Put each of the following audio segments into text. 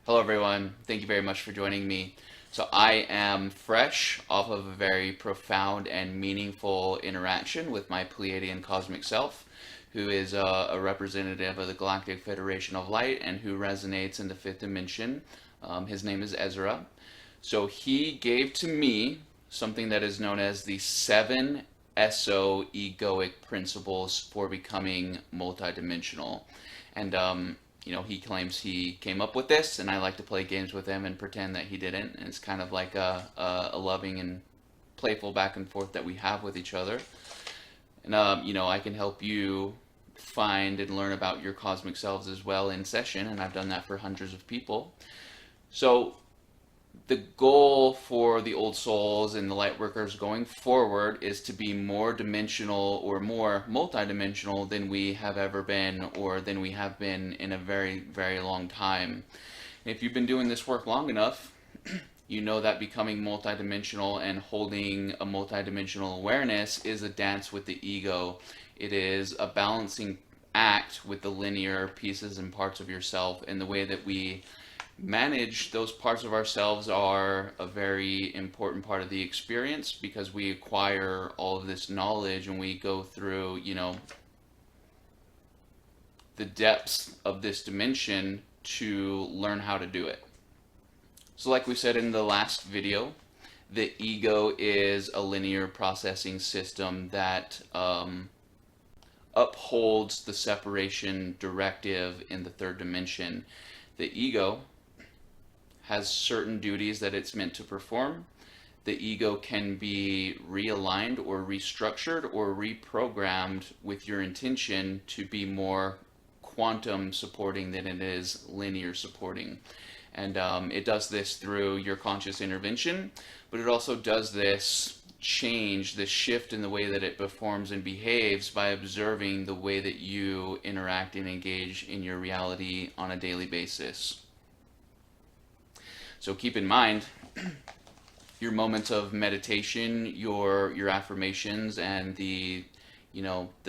Hello everyone, thank you very much for joining me. So I am fresh off of a very profound and meaningful interaction with my Pleiadian cosmic self, who is a representative of the Galactic Federation of Light and who resonates in the fifth dimension. His name is Ezra. So he gave to me something that is known as the seven Eso-Egoic Principles for becoming multidimensional. And he claims he came up with this, and I like to play games with him and pretend that he didn't. And it's kind of like a loving and playful back and forth that we have with each other. And I can help you find and learn about your cosmic selves as well in session, and I've done that for hundreds of people. So the goal for the old souls and the light workers going forward is to be more dimensional or more multidimensional than we have ever been, or than we have been in a very, very long time. And if you've been doing this work long enough, you know that becoming multidimensional and holding a multidimensional awareness is a dance with the ego. It is a balancing act with the linear pieces and parts of yourself, and the way that we manage those parts of ourselves are a very important part of the experience, because we acquire all of this knowledge and we go through, the depths of this dimension to learn how to do it. So like we said in the last video, the ego is a linear processing system that upholds the separation directive in the third dimension. The ego has certain duties that it's meant to perform. The ego can be realigned or restructured or reprogrammed with your intention to be more quantum supporting than it is linear supporting. And it does this through your conscious intervention, but it also does this shift in the way that it performs and behaves by observing the way that you interact and engage in your reality on a daily basis. So keep in mind your moments of meditation, your affirmations, and the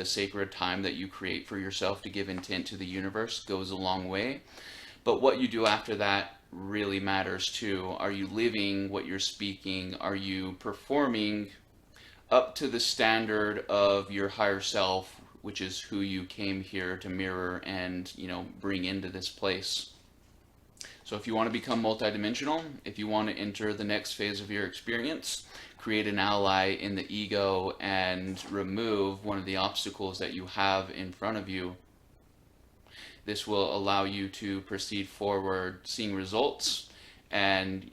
sacred time that you create for yourself to give intent to the universe goes a long way. But what you do after that really matters too. Are you living what you're speaking? Are you performing up to the standard of your higher self, which is who you came here to mirror and bring into this place? So if you want to become multidimensional, if you want to enter the next phase of your experience, create an ally in the ego and remove one of the obstacles that you have in front of you, this will allow you to proceed forward, seeing results and,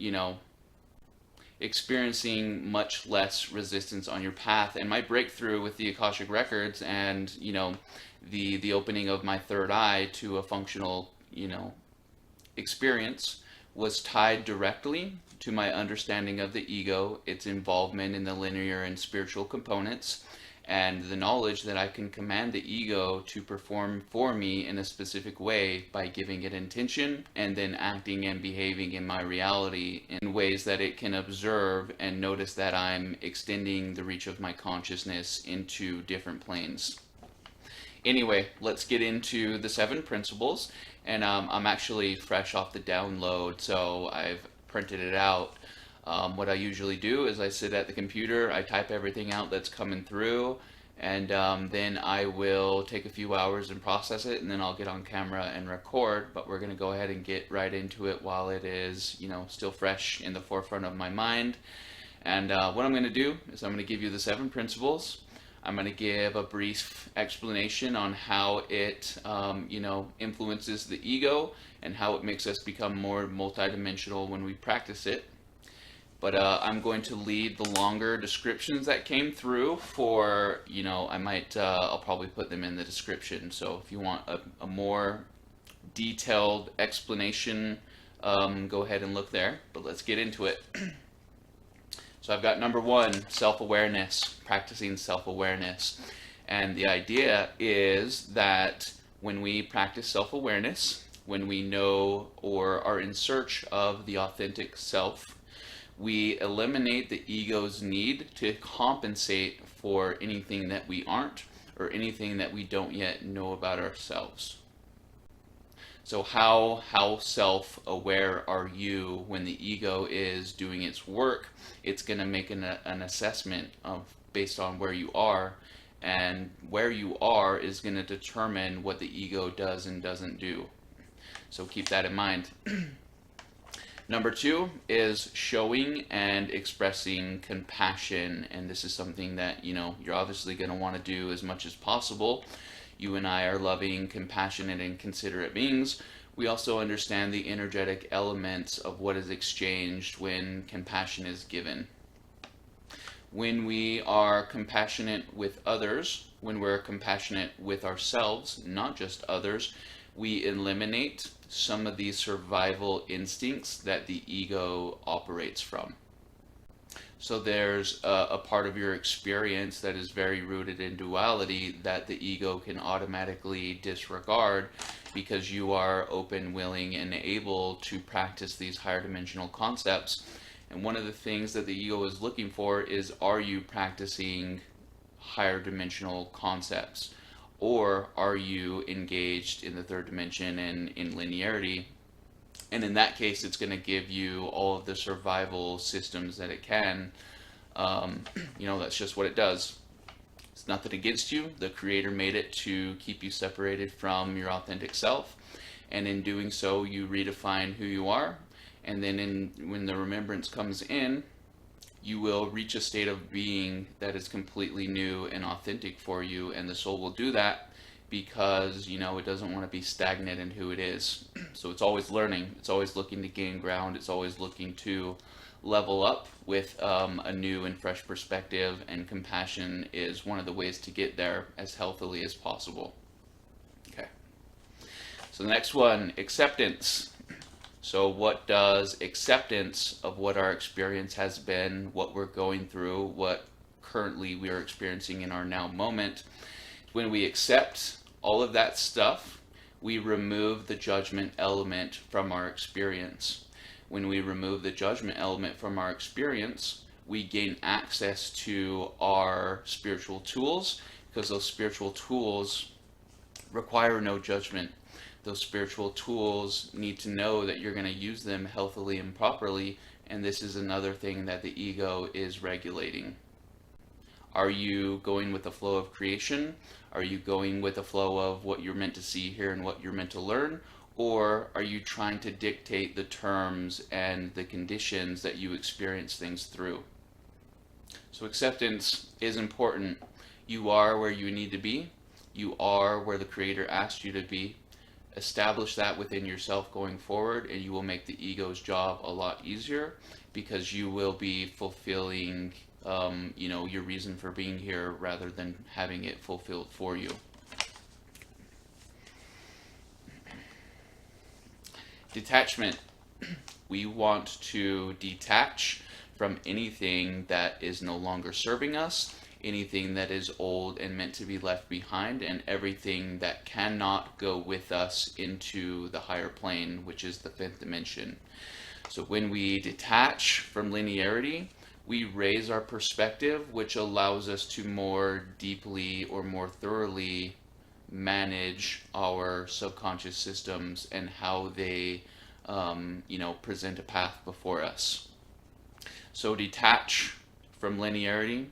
experiencing much less resistance on your path. And my breakthrough with the Akashic Records and, the opening of my third eye to a functional, experience was tied directly to my understanding of the ego, its involvement in the linear and spiritual components, and the knowledge that I can command the ego to perform for me in a specific way by giving it intention and then acting and behaving in my reality in ways that it can observe and notice that I'm extending the reach of my consciousness into different planes. Anyway, let's get into the seven principles. And I'm actually fresh off the download, so I've printed it out. What I usually do is I sit at the computer, I type everything out that's coming through, and then I will take a few hours and process it, and then I'll get on camera and record. But we're going to go ahead and get right into it while it is, still fresh in the forefront of my mind. And what I'm going to do is I'm going to give you the seven principles. I'm going to give a brief explanation on how it, influences the ego and how it makes us become more multidimensional when we practice it. But I'm going to leave the longer descriptions that came through for, I'll probably put them in the description. So if you want a more detailed explanation, go ahead and look there. But let's get into it. So I've got number one, self-awareness, practicing self-awareness. And the idea is that when we practice self-awareness, when we know or are in search of the authentic self, we eliminate the ego's need to compensate for anything that we aren't or anything that we don't yet know about ourselves. So how self-aware are you when the ego is doing its work? It's going to make an assessment of based on where you are, and where you are is going to determine what the ego does and doesn't do. So keep that in mind. Number two is showing and expressing compassion, and this is something that you're obviously going to want to do as much as possible. You and I are loving, compassionate, and considerate beings. We also understand the energetic elements of what is exchanged when compassion is given. When we are compassionate with others, when we're compassionate with ourselves, not just others, we eliminate some of these survival instincts that the ego operates from. So there's a part of your experience that is very rooted in duality that the ego can automatically disregard because you are open, willing, and able to practice these higher dimensional concepts. And one of the things that the ego is looking for is, are you practicing higher dimensional concepts? Or are you engaged in the third dimension and in linearity? And in that case, it's going to give you all of the survival systems that it can. That's just what it does. It's nothing against you. The Creator made it to keep you separated from your authentic self. And in doing so, you redefine who you are. And then when the remembrance comes in, you will reach a state of being that is completely new and authentic for you, and the soul will do that because it doesn't want to be stagnant in who it is. So it's always learning, it's always looking to gain ground, it's always looking to level up with a new and fresh perspective, and compassion is one of the ways to get there as healthily as possible. Okay, so the next one, acceptance. So what does acceptance of what our experience has been, what we're going through, what currently we are experiencing in our now moment, when we accept all of that stuff, we remove the judgment element from our experience. When we remove the judgment element from our experience, we gain access to our spiritual tools, because those spiritual tools require no judgment. Those spiritual tools need to know that you're going to use them healthily and properly, and this is another thing that the ego is regulating. Are you going with the flow of creation? Are you going with the flow of what you're meant to see here and what you're meant to learn? Or are you trying to dictate the terms and the conditions that you experience things through? So acceptance is important. You are where you need to be. You are where the Creator asked you to be. Establish that within yourself going forward, and you will make the ego's job a lot easier, because you will be fulfilling your reason for being here rather than having it fulfilled for you. Detachment. We want to detach from anything that is no longer serving us, anything that is old and meant to be left behind, and everything that cannot go with us into the higher plane, which is the fifth dimension. So when we detach from linearity, we raise our perspective, which allows us to more deeply or more thoroughly manage our subconscious systems and how they present a path before us. So detach from linearity,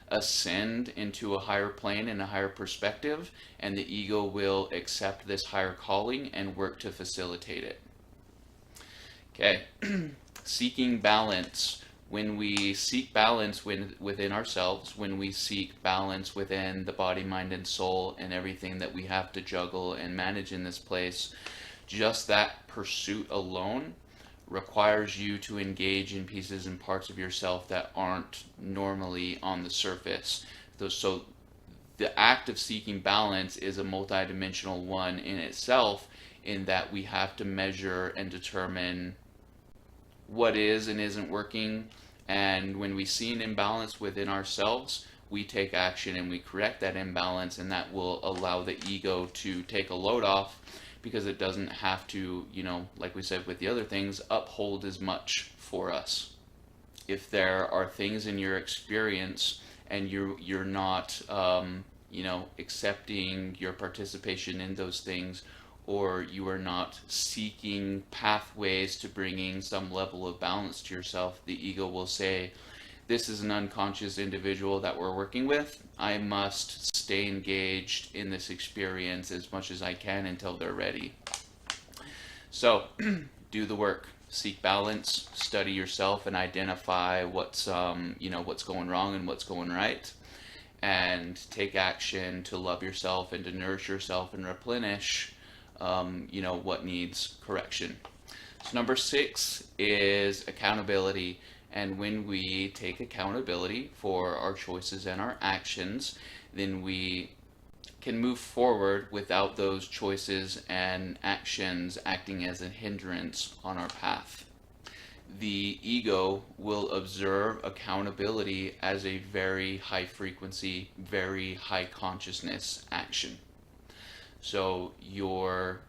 ascend into a higher plane and a higher perspective, and the ego will accept this higher calling and work to facilitate it. Okay, seeking balance. When we seek balance within ourselves, when we seek balance within the body, mind, and soul, and everything that we have to juggle and manage in this place, just that pursuit alone requires you to engage in pieces and parts of yourself that aren't normally on the surface. So the act of seeking balance is a multidimensional one in itself, in that we have to measure and determine what is and isn't working. And when we see an imbalance within ourselves, we take action and we correct that imbalance, and that will allow the ego to take a load off, because it doesn't have to, like we said with the other things, uphold as much for us. If there are things in your experience and you're not accepting your participation in those things, or you are not seeking pathways to bringing some level of balance to yourself, the ego will say, this is an unconscious individual that we're working with. I must stay engaged in this experience as much as I can until they're ready. So do the work, seek balance, study yourself, and identify what's what's going wrong and what's going right, and take action to love yourself and to nourish yourself and replenish what needs correction. So number 6 is accountability. And when we take accountability for our choices and our actions, then we can move forward without those choices and actions acting as a hindrance on our path. The ego will observe accountability as a very high frequency, very high consciousness action. So your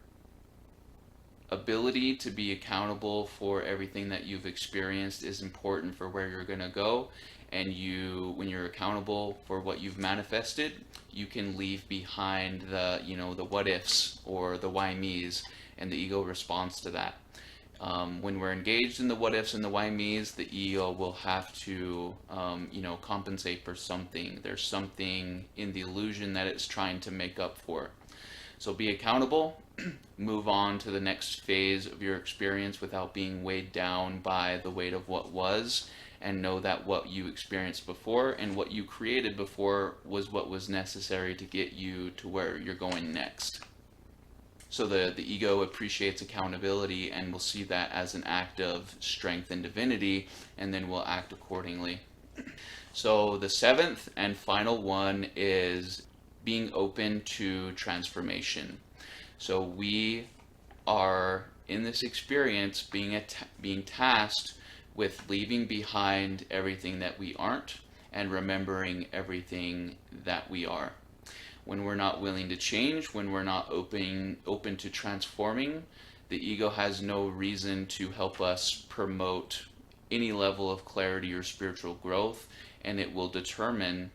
ability to be accountable for everything that you've experienced is important for where you're going to go. And when you're accountable for what you've manifested, you can leave behind the what ifs or the why me's, and the ego responds to that. When we're engaged in the what ifs and the why me's, the ego will have to compensate for something. There's something in the illusion that it's trying to make up for. So be accountable, move on to the next phase of your experience without being weighed down by the weight of what was, and know that what you experienced before and what you created before was what was necessary to get you to where you're going next. So the ego appreciates accountability and will see that as an act of strength and divinity, and then will act accordingly. So the 7th and final one is being open to transformation. So we are in this experience being tasked with leaving behind everything that we aren't and remembering everything that we are. When we're not willing to change, when we're not open to transforming, the ego has no reason to help us promote any level of clarity or spiritual growth, and it will determine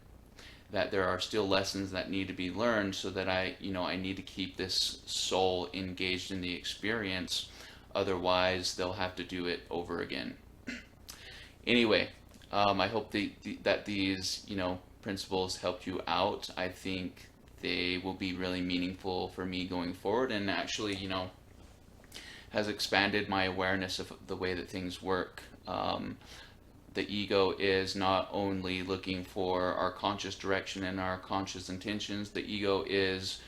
that there are still lessons that need to be learned, so that I need to keep this soul engaged in the experience. Otherwise, they'll have to do it over again. Anyway, I hope that these principles helped you out. I think they will be really meaningful for me going forward, and actually has expanded my awareness of the way that things work. The ego is not only looking for our conscious direction and our conscious intentions. The ego is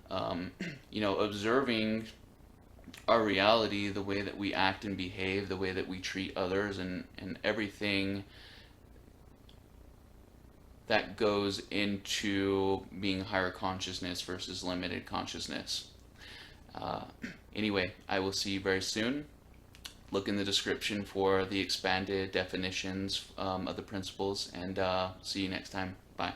observing our reality, the way that we act and behave, the way that we treat others, and everything that goes into being higher consciousness versus limited consciousness. Anyway, I will see you very soon. Look in the description for the expanded definitions of the principles, and see you next time. Bye.